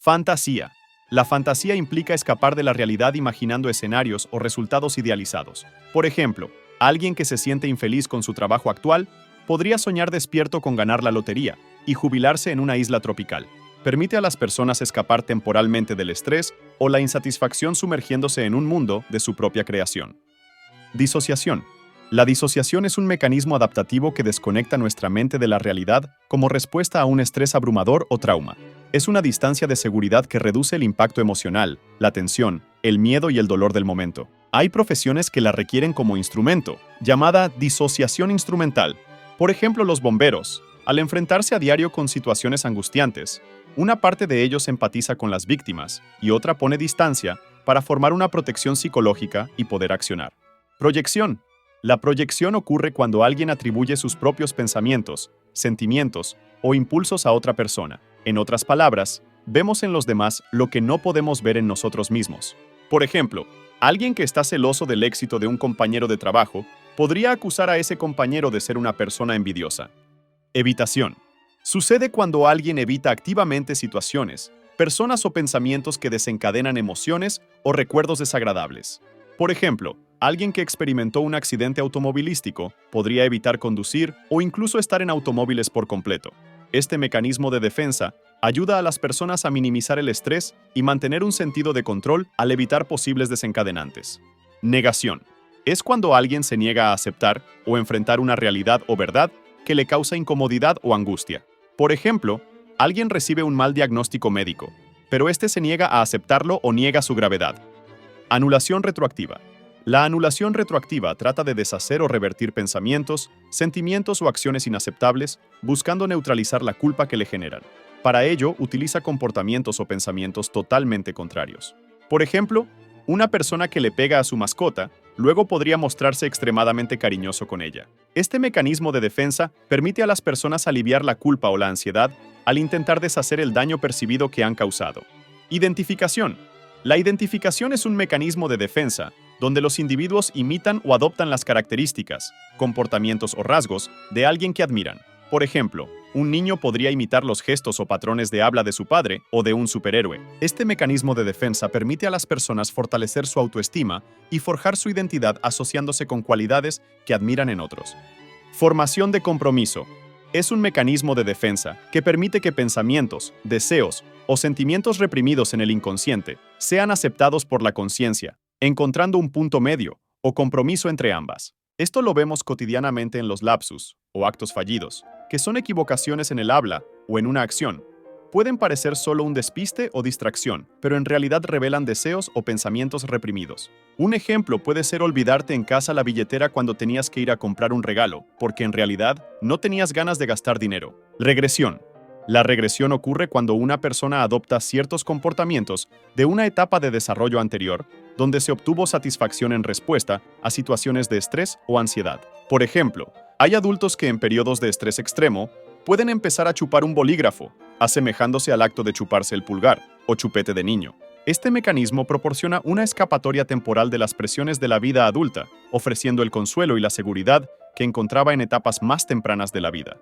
Fantasía. La fantasía implica escapar de la realidad imaginando escenarios o resultados idealizados. Por ejemplo, alguien que se siente infeliz con su trabajo actual podría soñar despierto con ganar la lotería y jubilarse en una isla tropical. Permite a las personas escapar temporalmente del estrés o la insatisfacción sumergiéndose en un mundo de su propia creación. Disociación. La disociación es un mecanismo adaptativo que desconecta nuestra mente de la realidad como respuesta a un estrés abrumador o trauma. Es una distancia de seguridad que reduce el impacto emocional, la tensión, el miedo y el dolor del momento. Hay profesiones que la requieren como instrumento, llamada disociación instrumental. Por ejemplo, los bomberos. Al enfrentarse a diario con situaciones angustiantes, una parte de ellos empatiza con las víctimas y otra pone distancia para formar una protección psicológica y poder accionar. Proyección. La proyección ocurre cuando alguien atribuye sus propios pensamientos, sentimientos o impulsos a otra persona. En otras palabras, vemos en los demás lo que no podemos ver en nosotros mismos. Por ejemplo, alguien que está celoso del éxito de un compañero de trabajo podría acusar a ese compañero de ser una persona envidiosa. Evitación. Sucede cuando alguien evita activamente situaciones, personas o pensamientos que desencadenan emociones o recuerdos desagradables. Por ejemplo, alguien que experimentó un accidente automovilístico podría evitar conducir o incluso estar en automóviles por completo. Este mecanismo de defensa ayuda a las personas a minimizar el estrés y mantener un sentido de control al evitar posibles desencadenantes. Negación. Es cuando alguien se niega a aceptar o enfrentar una realidad o verdad que le causa incomodidad o angustia. Por ejemplo, alguien recibe un mal diagnóstico médico, pero este se niega a aceptarlo o niega su gravedad. Anulación retroactiva. La anulación retroactiva trata de deshacer o revertir pensamientos, sentimientos o acciones inaceptables, buscando neutralizar la culpa que le generan. Para ello, utiliza comportamientos o pensamientos totalmente contrarios. Por ejemplo, una persona que le pega a su mascota, luego podría mostrarse extremadamente cariñoso con ella. Este mecanismo de defensa permite a las personas aliviar la culpa o la ansiedad al intentar deshacer el daño percibido que han causado. Identificación. La identificación es un mecanismo de defensa donde los individuos imitan o adoptan las características, comportamientos o rasgos de alguien que admiran. Por ejemplo, un niño podría imitar los gestos o patrones de habla de su padre o de un superhéroe. Este mecanismo de defensa permite a las personas fortalecer su autoestima y forjar su identidad asociándose con cualidades que admiran en otros. Formación de compromiso. Es un mecanismo de defensa que permite que pensamientos, deseos o sentimientos reprimidos en el inconsciente sean aceptados por la conciencia, encontrando un punto medio o compromiso entre ambas. Esto lo vemos cotidianamente en los lapsus, o actos fallidos, que son equivocaciones en el habla o en una acción. Pueden parecer solo un despiste o distracción, pero en realidad revelan deseos o pensamientos reprimidos. Un ejemplo puede ser olvidarte en casa la billetera cuando tenías que ir a comprar un regalo, porque en realidad no tenías ganas de gastar dinero. Regresión. La regresión ocurre cuando una persona adopta ciertos comportamientos de una etapa de desarrollo anterior, donde se obtuvo satisfacción en respuesta a situaciones de estrés o ansiedad. Por ejemplo, hay adultos que en periodos de estrés extremo pueden empezar a chupar un bolígrafo, asemejándose al acto de chuparse el pulgar o chupete de niño. Este mecanismo proporciona una escapatoria temporal de las presiones de la vida adulta, ofreciendo el consuelo y la seguridad que encontraba en etapas más tempranas de la vida.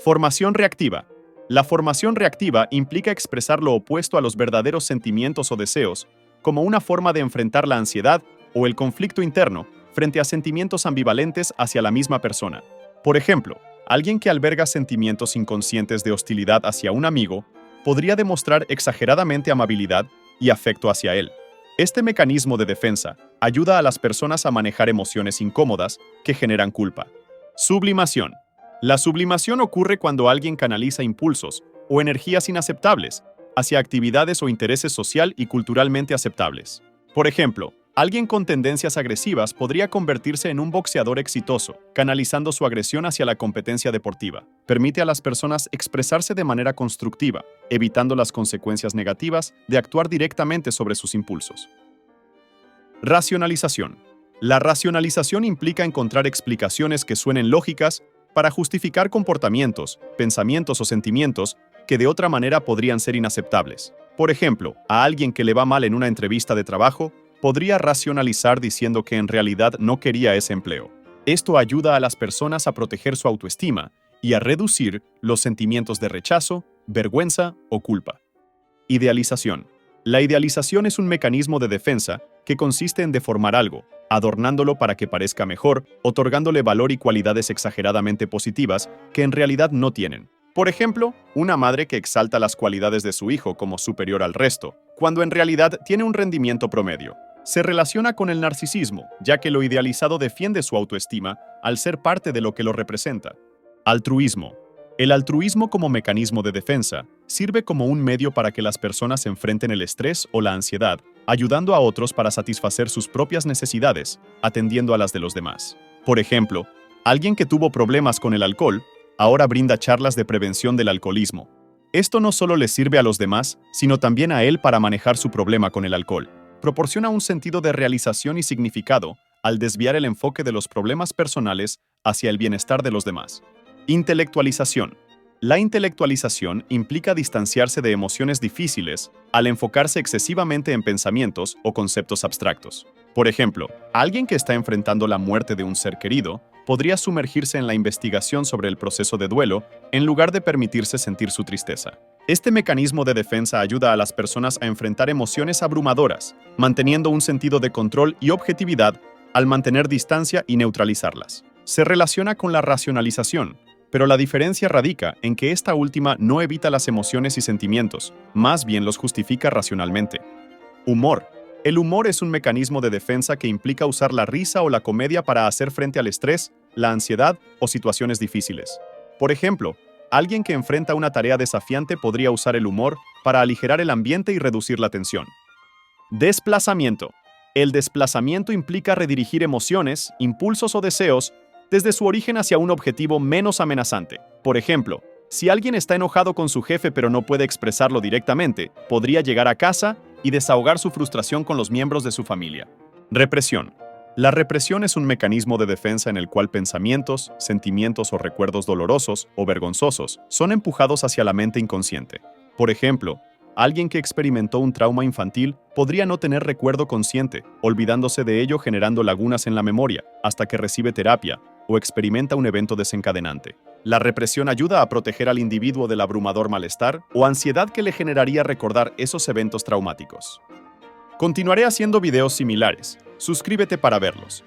Formación reactiva. La formación reactiva implica expresar lo opuesto a los verdaderos sentimientos o deseos, como una forma de enfrentar la ansiedad o el conflicto interno frente a sentimientos ambivalentes hacia la misma persona. Por ejemplo, alguien que alberga sentimientos inconscientes de hostilidad hacia un amigo podría demostrar exageradamente amabilidad y afecto hacia él. Este mecanismo de defensa ayuda a las personas a manejar emociones incómodas que generan culpa. Sublimación. La sublimación ocurre cuando alguien canaliza impulsos o energías inaceptables hacia actividades o intereses social y culturalmente aceptables. Por ejemplo, alguien con tendencias agresivas podría convertirse en un boxeador exitoso, canalizando su agresión hacia la competencia deportiva. Permite a las personas expresarse de manera constructiva, evitando las consecuencias negativas de actuar directamente sobre sus impulsos. Racionalización. La racionalización implica encontrar explicaciones que suenen lógicas para justificar comportamientos, pensamientos o sentimientos que de otra manera podrían ser inaceptables. Por ejemplo, a alguien que le va mal en una entrevista de trabajo, podría racionalizar diciendo que en realidad no quería ese empleo. Esto ayuda a las personas a proteger su autoestima y a reducir los sentimientos de rechazo, vergüenza o culpa. Idealización. La idealización es un mecanismo de defensa que consiste en deformar algo, adornándolo para que parezca mejor, otorgándole valor y cualidades exageradamente positivas que en realidad no tienen. Por ejemplo, una madre que exalta las cualidades de su hijo como superior al resto, cuando en realidad tiene un rendimiento promedio. Se relaciona con el narcisismo, ya que lo idealizado defiende su autoestima al ser parte de lo que lo representa. Altruismo. El altruismo como mecanismo de defensa sirve como un medio para que las personas enfrenten el estrés o la ansiedad, ayudando a otros para satisfacer sus propias necesidades, atendiendo a las de los demás. Por ejemplo, alguien que tuvo problemas con el alcohol, ahora brinda charlas de prevención del alcoholismo. Esto no solo le sirve a los demás, sino también a él para manejar su problema con el alcohol. Proporciona un sentido de realización y significado al desviar el enfoque de los problemas personales hacia el bienestar de los demás. Intelectualización. La intelectualización implica distanciarse de emociones difíciles al enfocarse excesivamente en pensamientos o conceptos abstractos. Por ejemplo, alguien que está enfrentando la muerte de un ser querido podría sumergirse en la investigación sobre el proceso de duelo en lugar de permitirse sentir su tristeza. Este mecanismo de defensa ayuda a las personas a enfrentar emociones abrumadoras, manteniendo un sentido de control y objetividad al mantener distancia y neutralizarlas. Se relaciona con la racionalización, pero la diferencia radica en que esta última no evita las emociones y sentimientos, más bien los justifica racionalmente. Humor. El humor es un mecanismo de defensa que implica usar la risa o la comedia para hacer frente al estrés, la ansiedad o situaciones difíciles. Por ejemplo, alguien que enfrenta una tarea desafiante podría usar el humor para aligerar el ambiente y reducir la tensión. Desplazamiento. El desplazamiento implica redirigir emociones, impulsos o deseos desde su origen hacia un objetivo menos amenazante. Por ejemplo, si alguien está enojado con su jefe pero no puede expresarlo directamente, podría llegar a casa y desahogar su frustración con los miembros de su familia. Represión. La represión es un mecanismo de defensa en el cual pensamientos, sentimientos o recuerdos dolorosos o vergonzosos son empujados hacia la mente inconsciente. Por ejemplo, alguien que experimentó un trauma infantil podría no tener recuerdo consciente, olvidándose de ello generando lagunas en la memoria, hasta que recibe terapia o experimenta un evento desencadenante. La represión ayuda a proteger al individuo del abrumador malestar o ansiedad que le generaría recordar esos eventos traumáticos. Continuaré haciendo videos similares. Suscríbete para verlos.